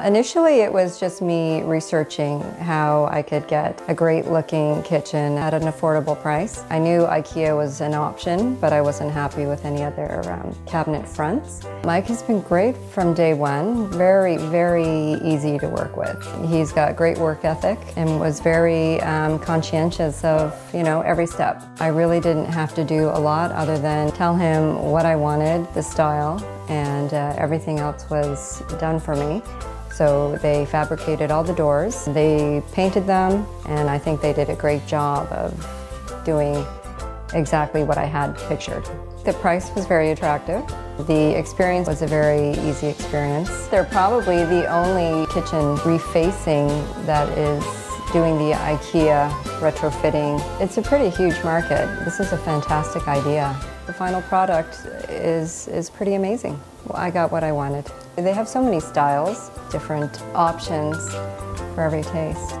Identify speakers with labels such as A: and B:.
A: Initially, it was just me researching how I could get a great-looking kitchen at an affordable price. I knew IKEA was an option, but I wasn't happy with any other cabinet fronts. Mike has been great from day one. Very, very easy to work with. He's got great work ethic and was very conscientious of, every step. I really didn't have to do a lot other than tell him what I wanted, the style, and everything else was done for me. So they fabricated all the doors, they painted them, and I think they did a great job of doing exactly what I had pictured. The price was very attractive. The experience was a very easy experience. They're probably the only kitchen refacing that is doing the IKEA retrofitting. It's a pretty huge market. This is a fantastic idea. The final product is pretty amazing. Well, I got what I wanted. They have so many styles, different options for every taste.